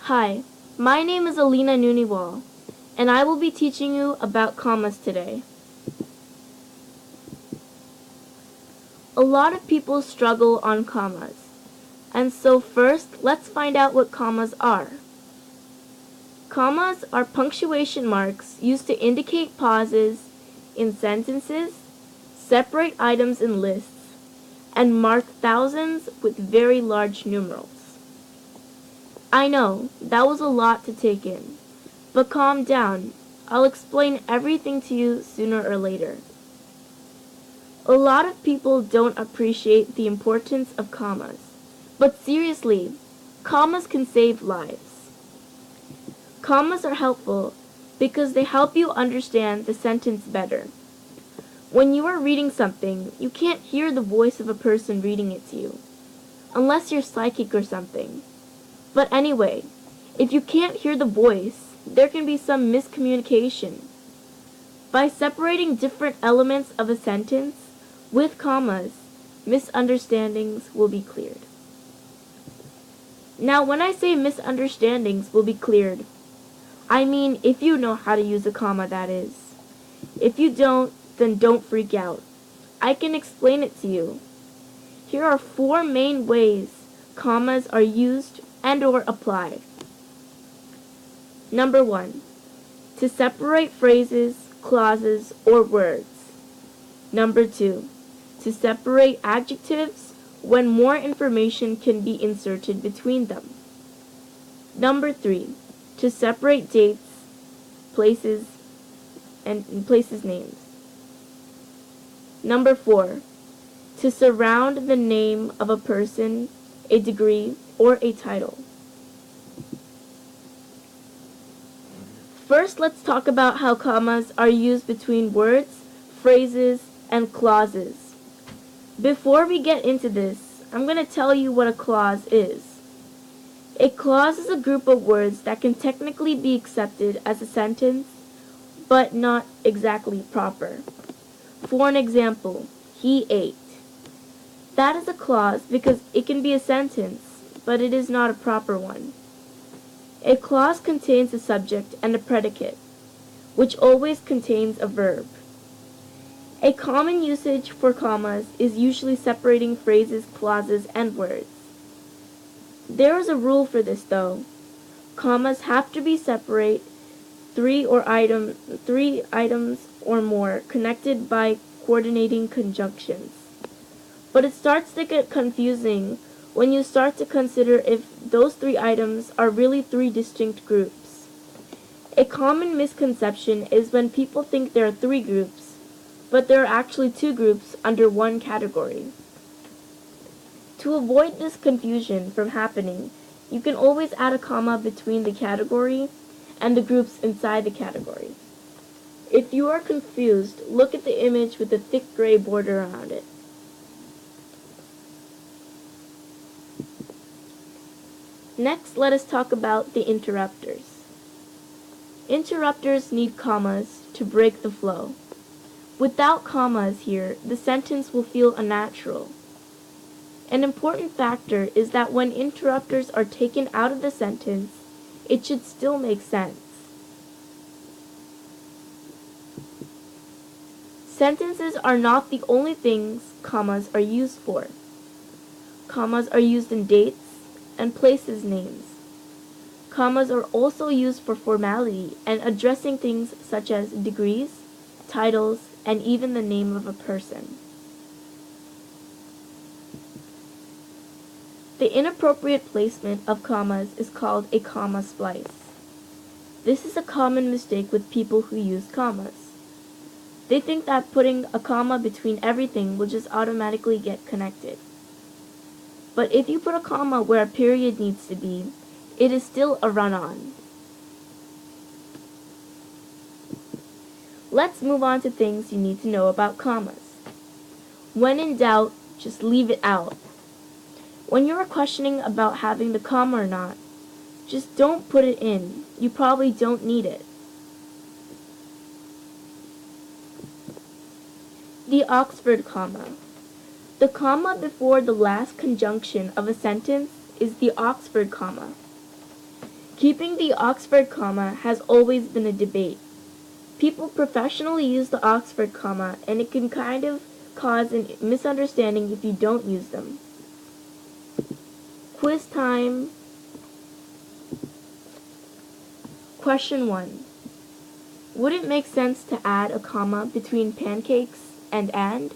Hi, my name is Alina Nuniwal, and I will be teaching you about commas today. A lot of people struggle on commas, and so first let's find out what commas are. Commas are punctuation marks used to indicate pauses in sentences, separate items in lists, and mark thousands with very large numerals. I know, that was a lot to take in. But calm down. I'll explain everything to you sooner or later. A lot of people don't appreciate the importance of commas. But seriously, commas can save lives. Commas are helpful because they help you understand the sentence better. When you are reading something, you can't hear the voice of a person reading it to you, unless you're psychic or something. But anyway, if you can't hear the voice, there can be some miscommunication. By separating different elements of a sentence with commas, misunderstandings will be cleared. Now, when I say misunderstandings will be cleared, I mean if you know how to use a comma, that is. If you don't, then don't freak out. I can explain it to you. Here are 4 main ways commas are used and/or applied. Number 1. To separate phrases, clauses, or words. Number 2. To separate adjectives when more information can be inserted between them. Number 3. To separate dates, places, and places names. Number 4. To surround the name of a person, a degree, or a title. First, let's talk about how commas are used between words, phrases, and clauses. Before we get into this, I'm going to tell you what a clause is. A clause is a group of words that can technically be accepted as a sentence, but not exactly proper. For an example, he ate. That is a clause because it can be a sentence, but it is not a proper one. A clause contains a subject and a predicate, which always contains a verb. A common usage for commas is usually separating phrases, clauses, and words. There is a rule for this though. Commas have to be separate 3 items or more connected by coordinating conjunctions. But it starts to get confusing when you start to consider if those 3 items are really 3 distinct groups. A common misconception is when people think there are 3 groups, but there are actually 2 groups under one category. To avoid this confusion from happening, you can always add a comma between the category and the groups inside the category. If you are confused, look at the image with the thick gray border around it. Next, let us talk about the interrupters. Interrupters need commas to break the flow. Without commas here, the sentence will feel unnatural. An important factor is that when interrupters are taken out of the sentence, it should still make sense. Sentences are not the only things commas are used for. Commas are used in dates and places names. Commas are also used for formality and addressing things such as degrees, titles, and even the name of a person. The inappropriate placement of commas is called a comma splice. This is a common mistake with people who use commas. They think that putting a comma between everything will just automatically get connected. But if you put a comma where a period needs to be, it is still a run-on. Let's move on to things you need to know about commas. When in doubt, just leave it out. When you are questioning about having the comma or not, just don't put it in. You probably don't need it. The Oxford comma. The comma before the last conjunction of a sentence is the Oxford comma. Keeping the Oxford comma has always been a debate. People professionally use the Oxford comma, and it can kind of cause a misunderstanding if you don't use them. Quiz time. Question 1. Would it make sense to add a comma between pancakes and?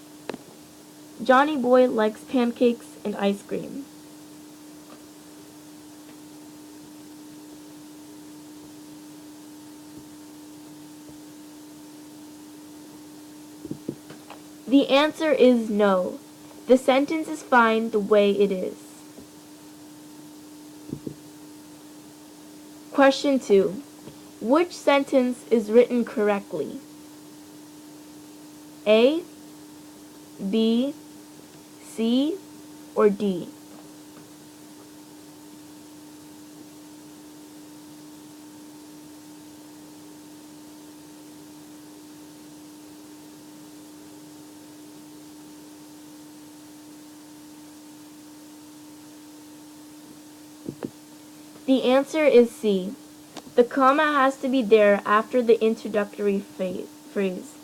Johnny Boy likes pancakes and ice cream. The answer is no. The sentence is fine the way it is. Question 2. Which sentence is written correctly? A, B, C, or D? The answer is C. The comma has to be there after the introductory phrase.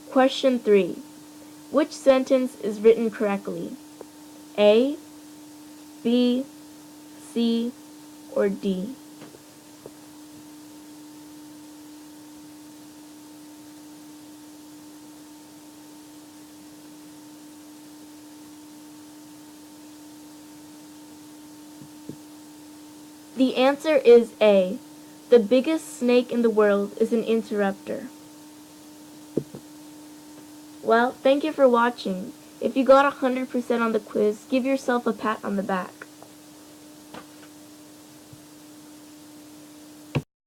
Question 3. Which sentence is written correctly? A, B, C, or D? The answer is A. The biggest snake in the world is an interrupter. Well, thank you for watching. If you got 100% on the quiz, give yourself a pat on the back.